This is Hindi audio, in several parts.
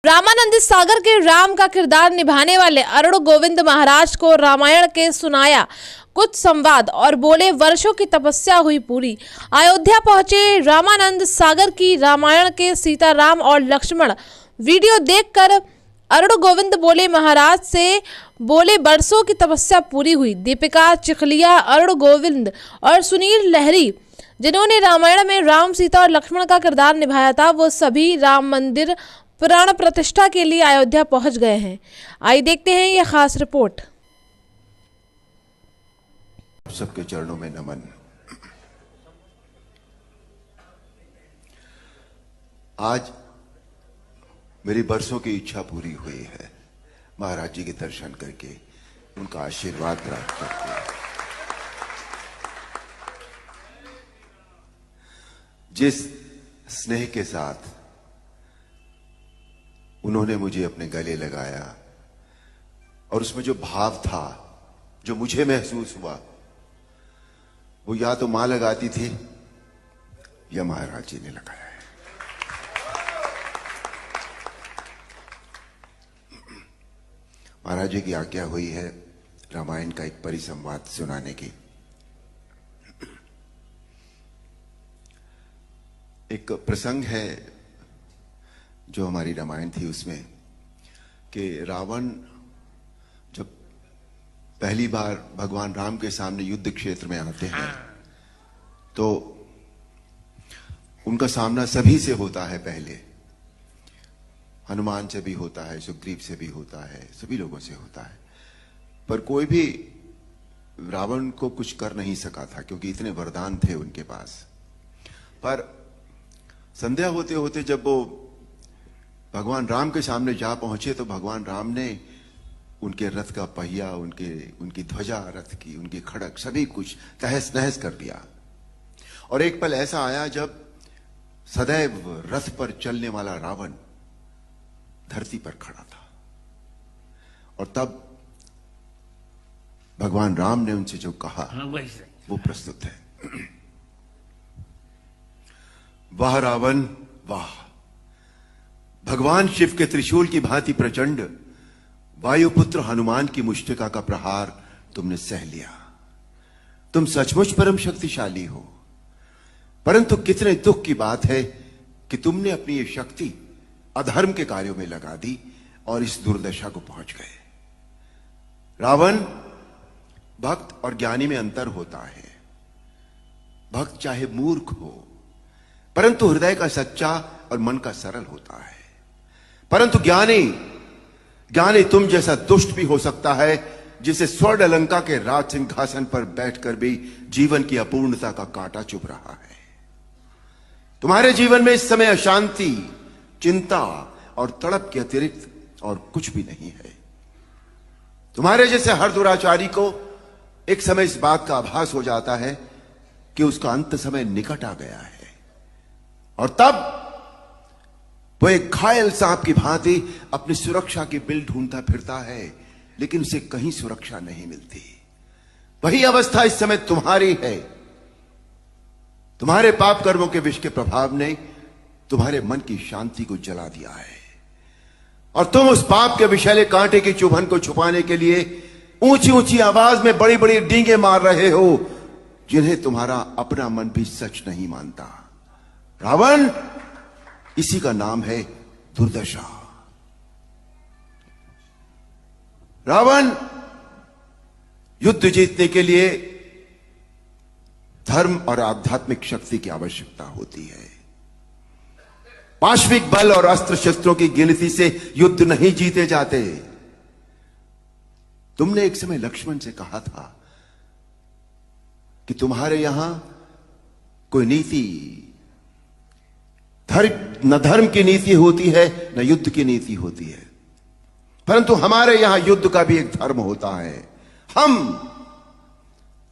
रामानंद सागर के राम का किरदार निभाने वाले अरुण गोविंद महाराज को रामायण के सुनाया कुछ संवाद और बोले वर्षों की तपस्या हुई पूरी। अयोध्या पहुंचे रामानंद सागर की रामायण के सीताराम और लक्ष्मण वीडियो देखकर अरुण गोविंद बोले महाराज से बोले वर्षों की तपस्या पूरी हुई। दीपिका चिखलिया, अरुण गोविंद और सुनील लहरी जिन्होंने रामायण में राम, सीता और लक्ष्मण का किरदार निभाया था, वो सभी राम मंदिर प्राण प्रतिष्ठा के लिए अयोध्या पहुंच गए हैं। आइए देखते हैं यह खास रिपोर्ट। सबके चरणों में नमन। आज मेरी बरसों की इच्छा पूरी हुई है, महाराज जी के दर्शन करके, उनका आशीर्वाद प्राप्त करके। जिस स्नेह के साथ उन्होंने मुझे अपने गले लगाया और उसमें जो भाव था, जो मुझे महसूस हुआ, वो या तो मां लगाती थी या महाराज जी ने लगाया है। महाराज जी की आज्ञा हुई है रामायण का एक परिसंवाद सुनाने की। एक प्रसंग है जो हमारी रामायण थी उसमें कि रावण जब पहली बार भगवान राम के सामने युद्ध क्षेत्र में आते हैं तो उनका सामना सभी से होता है। पहले हनुमान से भी होता है, सुग्रीव से भी होता है, सभी लोगों से होता है, पर कोई भी रावण को कुछ कर नहीं सका था क्योंकि इतने वरदान थे उनके पास। पर संध्या होते होते जब वो भगवान राम के सामने जा पहुंचे तो भगवान राम ने उनके रथ का पहिया, उनकी ध्वजा रथ की, उनकी खड़क, सभी कुछ तहस नहस कर दिया। और एक पल ऐसा आया जब सदैव रथ पर चलने वाला रावण धरती पर खड़ा था और तब भगवान राम ने उनसे जो कहा वो प्रस्तुत है। वाह रावण वाह, भगवान शिव के त्रिशूल की भांति प्रचंड वायुपुत्र हनुमान की मुष्टिका का प्रहार तुमने सह लिया। तुम सचमुच परम शक्तिशाली हो, परंतु कितने दुख की बात है कि तुमने अपनी ये शक्ति अधर्म के कार्यों में लगा दी और इस दुर्दशा को पहुंच गए। रावण, भक्त और ज्ञानी में अंतर होता है। भक्त चाहे मूर्ख हो परंतु हृदय का सच्चा और मन का सरल होता है, परंतु ज्ञानी तुम जैसा दुष्ट भी हो सकता है जिसे स्वर्ण अलंका के राज सिंहासन पर बैठकर भी जीवन की अपूर्णता का कांटा चुभ रहा है। तुम्हारे जीवन में इस समय अशांति, चिंता और तड़प के अतिरिक्त और कुछ भी नहीं है। तुम्हारे जैसे हर दुराचारी को एक समय इस बात का आभास हो जाता है कि उसका अंत समय निकट आ गया है और तब वो एक घायल सांप की भांति अपनी सुरक्षा की बिल ढूंढता फिरता है, लेकिन उसे कहीं सुरक्षा नहीं मिलती। वही अवस्था इस समय तुम्हारी है। तुम्हारे पाप कर्मों के विष के प्रभाव ने तुम्हारे मन की शांति को जला दिया है और तुम उस पाप के विषैले कांटे की चुभन को छुपाने के लिए ऊंची ऊंची आवाज में बड़ी बड़ी डींगे मार रहे हो जिन्हें तुम्हारा अपना मन भी सच नहीं मानता। रावण, इसी का नाम है दुर्दशा। रावण, युद्ध जीतने के लिए धर्म और आध्यात्मिक शक्ति की आवश्यकता होती है। पाशविक बल और अस्त्र शस्त्रों की गिनती से युद्ध नहीं जीते जाते। तुमने एक समय लक्ष्मण से कहा था कि तुम्हारे यहां कोई नीति, न धर्म की नीति होती है न युद्ध की नीति होती है, परंतु हमारे यहां युद्ध का भी एक धर्म होता है। हम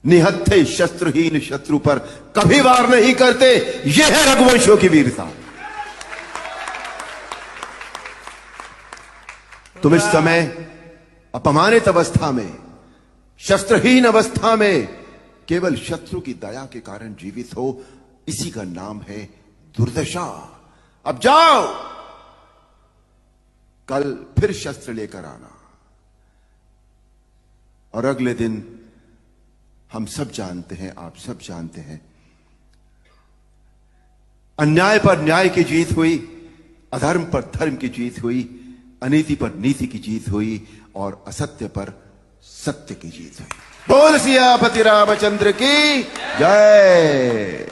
निहत्थे शस्त्रहीन शत्रु पर कभी वार नहीं करते। यह है रघुवंशों की वीरता। तुम इस समय अपमानित अवस्था में, शस्त्रहीन अवस्था में केवल शत्रु की दया के कारण जीवित हो, इसी का नाम है दुर्दशा। अब जाओ कल फिर शस्त्र लेकर आना। और अगले दिन हम सब जानते हैं, आप सब जानते हैं, अन्याय पर न्याय की जीत हुई, अधर्म पर धर्म की जीत हुई, अनीति पर नीति की जीत हुई और असत्य पर सत्य की जीत हुई। बोल सियापति रामचंद्र की जय।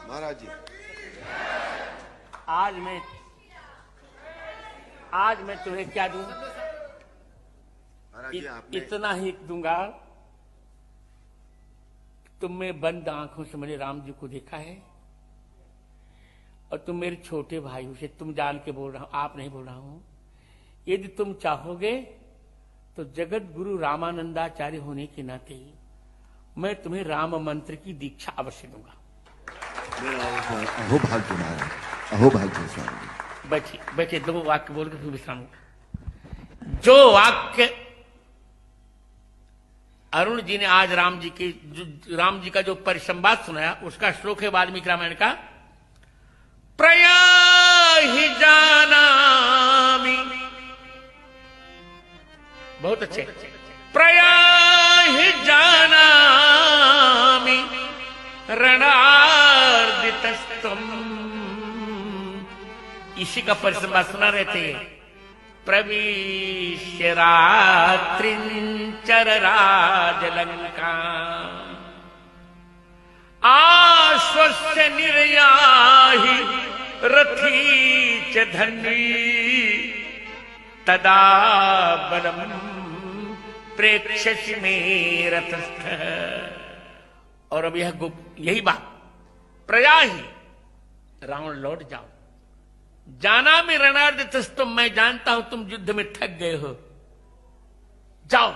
महाराज जी, आज मैं तुम्हें क्या दूं? महाराज जी, आपने इतना ही दूंगा। तुमने बंद आंखों से मैंने राम जी को देखा है और तुम मेरे छोटे भाई हो, से तुम जान के बोल रहा हूं, आप नहीं बोल रहा हूं। यदि तुम चाहोगे तो जगत गुरु रामानंदाचार्य होने के नाते मैं तुम्हें राम मंत्र की दीक्षा अवश्य दूंगा। अहो भाग्य महाराज, अहो भाग्य स्वामी। बैठिए बैठिए, 2 वाक्य बोल के फिर विश्राम। जो वाक्य अरुण जी ने आज राम जी का जो परिसंवाद सुनाया, उसका श्लोक है वाल्मीकि रामायण का। प्रयाहि जानामि, बहुत अच्छे। प्रयाहि जानामि रणार्दितस्तम, इसी का परिसंवाद सुना रहे थे। प्रविश्य रात्रिंचर राजलंका आश्वस्य निर्याहि रथी च धन्वी तदा बलम प्रेक्षसि मे रथस्थ। और अब यही बात, प्रयाहि रावण लौट जाओ, जाना में रणार्दितस्तम, मैं जानता हूं तुम युद्ध में थक गए हो, जाओ